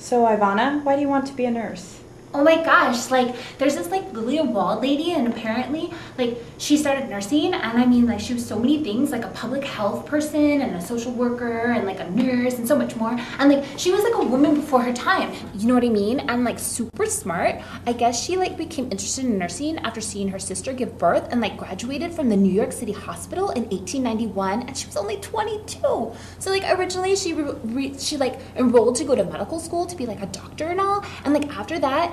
So, Ivana, why do you want to be a nurse? Oh my gosh, there's this Lillian Wald lady, and apparently she started nursing, and I mean she was so many things, like a public health person and a social worker and a nurse and so much more, and she was a woman before her time, you know what I mean? And super smart. I guess she became interested in nursing after seeing her sister give birth, and graduated from the New York City Hospital in 1891, and she was only 22. So originally she enrolled to go to medical school to be a doctor and all, and after that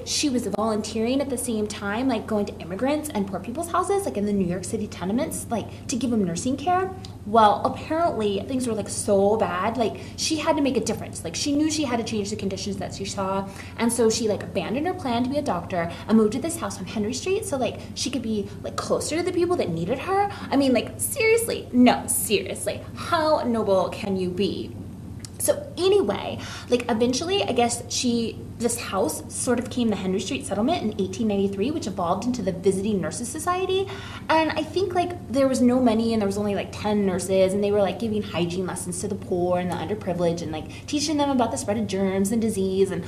she was volunteering at the same time, going to immigrants and poor people's houses, in the New York City tenements, to give them nursing care. Well, apparently things were so bad, she had to make a difference. She knew she had to change the conditions that she saw, and so she abandoned her plan to be a doctor and moved to this house on Henry Street so she could be closer to the people that needed her. I mean, seriously, no, seriously, how noble can you be? So anyway, eventually, I guess this house sort of became the Henry Street Settlement in 1893, which evolved into the Visiting Nurses Society. And I think there was no money, and there was only 10 nurses, and they were giving hygiene lessons to the poor and the underprivileged, and teaching them about the spread of germs and disease, and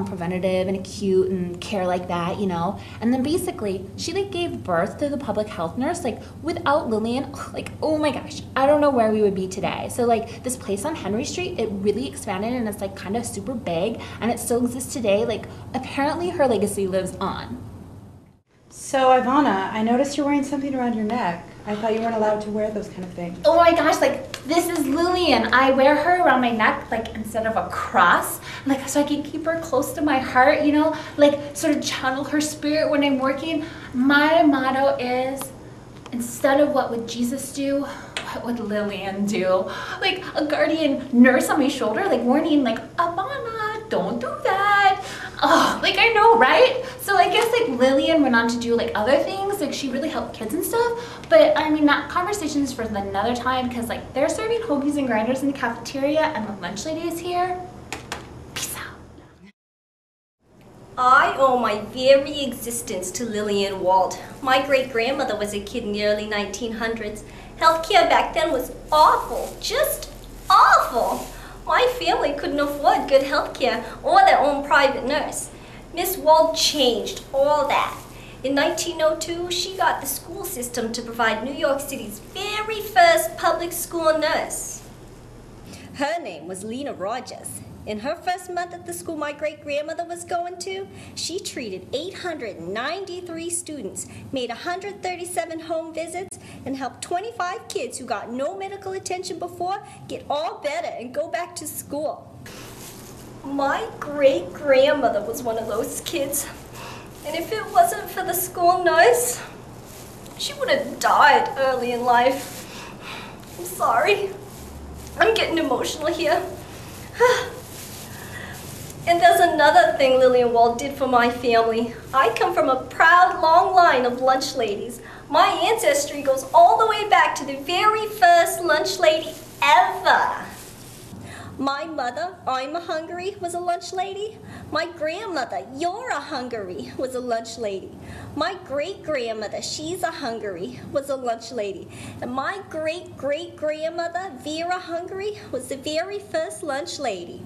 preventative and acute and care like that, you know. And then basically she gave birth to the public health nurse. Without Lillian, oh my gosh, I don't know where we would be today. So this place on Henry Street, it really expanded, and it's kind of super big, and it still exists today. Apparently her legacy lives on. So, Ivana, I noticed you're wearing something around your neck. I thought you weren't allowed to wear those kind of things. Oh my gosh, this is Lillian. I wear her around my neck, instead of a cross, so I can keep her close to my heart, you know, sort of channel her spirit when I'm working. My motto is, instead of what would Jesus do, what would Lillian do? A guardian nurse on my shoulder, warning, Ivana, don't do that. Oh, I know, right? So I guess Lillian went on to do other things, she really helped kids and stuff, but I mean that conversation is for another time, because they're serving hoagies and grinders in the cafeteria, and the lunch lady is here. Peace out. I owe my very existence to Lillian Wald. My great-grandmother was a kid in the early 1900s. Healthcare back then was awful, just awful. My family couldn't afford good healthcare or their own private nurse. Miss Wald changed all that. In 1902, she got the school system to provide New York City's very first public school nurse. Her name was Lena Rogers. In her first month at the school my great-grandmother was going to, she treated 893 students, made 137 home visits, and helped 25 kids who got no medical attention before get all better and go back to school. My great-grandmother was one of those kids, and if it wasn't for the school nurse, she would have died early in life. I'm sorry. I'm getting emotional here. And there's another thing Lillian Wald did for my family. I come from a proud long line of lunch ladies. My ancestry goes all the way back to the very first lunch lady ever. My mother, I'm a Hungary, was a lunch lady. My grandmother, you're a Hungary, was a lunch lady. My great-grandmother, she's a Hungary, was a lunch lady. And my great-great-grandmother, Vera Hungary, was the very first lunch lady.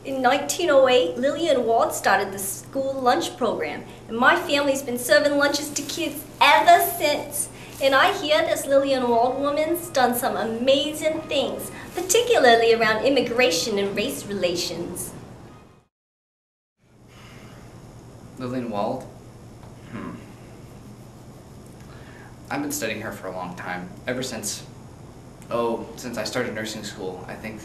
In 1908, Lillian Wald started the school lunch program, and my family's been serving lunches to kids ever since. And I hear this Lillian Wald woman's done some amazing things, particularly around immigration and race relations. Lillian Wald? I've been studying her for a long time, ever since I started nursing school. I think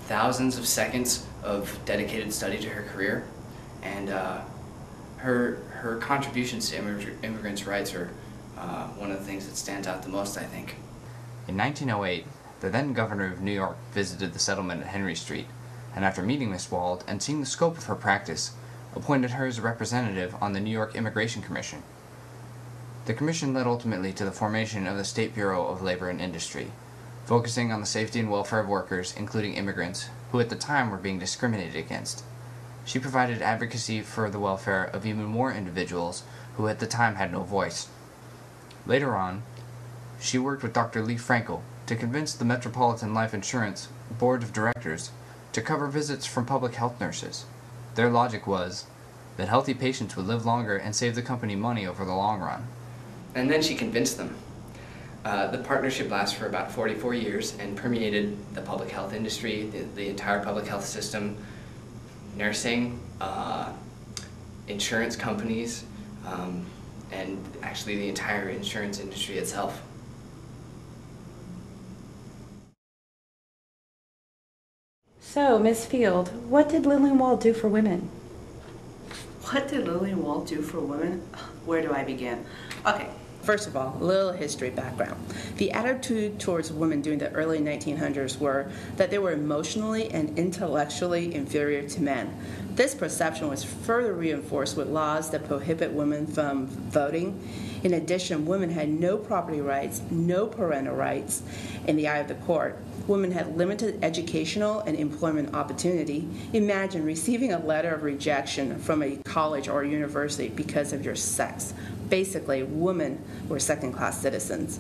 thousands of seconds of dedicated study to her career, and her contributions to immigrants' rights are one of the things that stands out the most, I think. In 1908, the then governor of New York visited the settlement at Henry Street, and after meeting Miss Wald and seeing the scope of her practice, appointed her as a representative on the New York Immigration Commission. The commission led ultimately to the formation of the State Bureau of Labor and Industry, focusing on the safety and welfare of workers, including immigrants, who at the time were being discriminated against. She provided advocacy for the welfare of even more individuals who at the time had no voice. Later on, she worked with Dr. Lee Frankel to convince the Metropolitan Life Insurance Board of Directors to cover visits from public health nurses. Their logic was that healthy patients would live longer and save the company money over the long run. And then she convinced them. The partnership lasted for about 44 years and permeated the public health industry, the entire public health system, nursing, insurance companies, and actually the entire insurance industry itself. So, Ms. Field, what did Lillian Wald do for women? What did Lillian Wald do for women? Where do I begin? Okay, first of all, a little history background. The attitude towards women during the early 1900s were that they were emotionally and intellectually inferior to men. This perception was further reinforced with laws that prohibit women from voting. In addition, women had no property rights, no parental rights in the eye of the court. Women had limited educational and employment opportunity. Imagine receiving a letter of rejection from a college or university because of your sex. Basically, women were second-class citizens.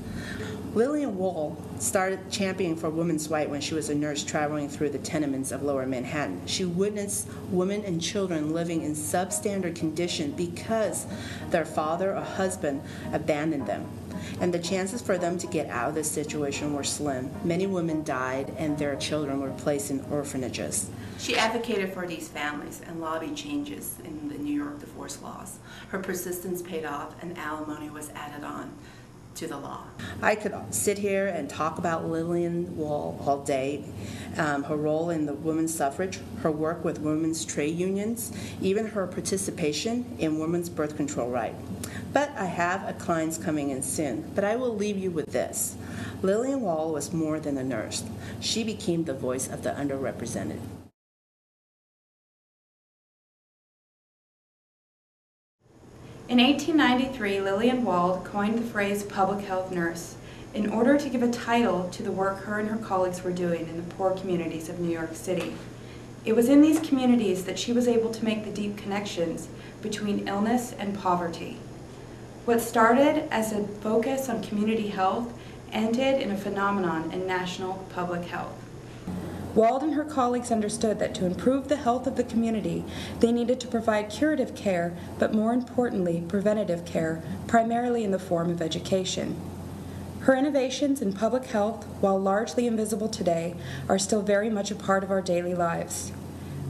Lillian Wald started championing for women's rights when she was a nurse traveling through the tenements of Lower Manhattan. She witnessed women and children living in substandard conditions because their father or husband abandoned them, and the chances for them to get out of this situation were slim. Many women died, and their children were placed in orphanages. She advocated for these families and lobbied changes in the New York divorce laws. Her persistence paid off, and alimony was added on to the law. I could sit here and talk about Lillian Wald all day, her role in the women's suffrage, her work with women's trade unions, even her participation in women's birth control right. But I have a clients coming in soon, but I will leave you with this. Lillian Wald was more than a nurse. She became the voice of the underrepresented. In 1893, Lillian Wald coined the phrase public health nurse in order to give a title to the work her and her colleagues were doing in the poor communities of New York City. It was in these communities that she was able to make the deep connections between illness and poverty. What started as a focus on community health ended in a phenomenon in national public health. Wald and her colleagues understood that to improve the health of the community, they needed to provide curative care, but more importantly, preventative care, primarily in the form of education. Her innovations in public health, while largely invisible today, are still very much a part of our daily lives.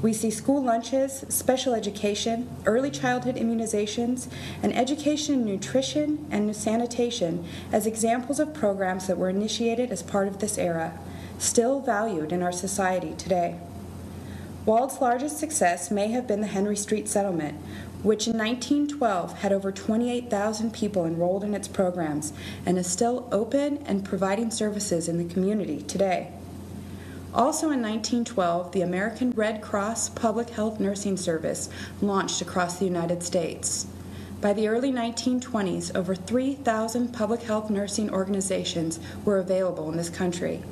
We see school lunches, special education, early childhood immunizations, and education in nutrition and sanitation as examples of programs that were initiated as part of this era, still valued in our society today. Wald's largest success may have been the Henry Street Settlement, which in 1912 had over 28,000 people enrolled in its programs and is still open and providing services in the community today. Also in 1912, the American Red Cross Public Health Nursing Service launched across the United States. By the early 1920s, over 3,000 public health nursing organizations were available in this country.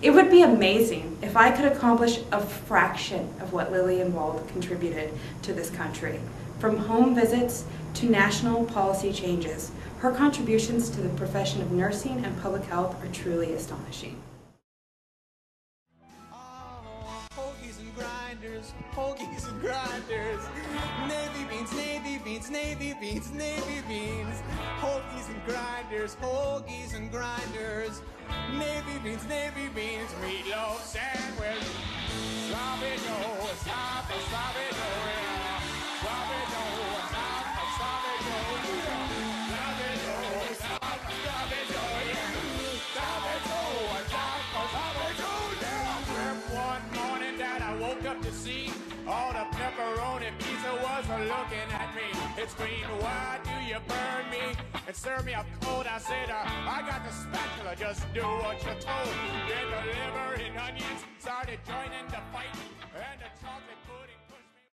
It would be amazing if I could accomplish a fraction of what Lillian Wald contributed to this country. From home visits to national policy changes, her contributions to the profession of nursing and public health are truly astonishing. Hoagies and grinders, navy beans, navy beans, navy beans, navy beans, hoagies and grinders, hoagies and grinders, navy beans, meatloaf sandwich, sloppy joe, sloppy joe, sloppy joe, sloppy joe, sloppy joe, sloppy joe, sloppy joe, yeah. One morning that I woke up to see all the pepperoni pizza was looking at me. It screamed, why do you burn me and serve me up cold? I said, I got the spatula, just do what you're told. Then the liver and onions started joining the fight, and the chocolate pudding.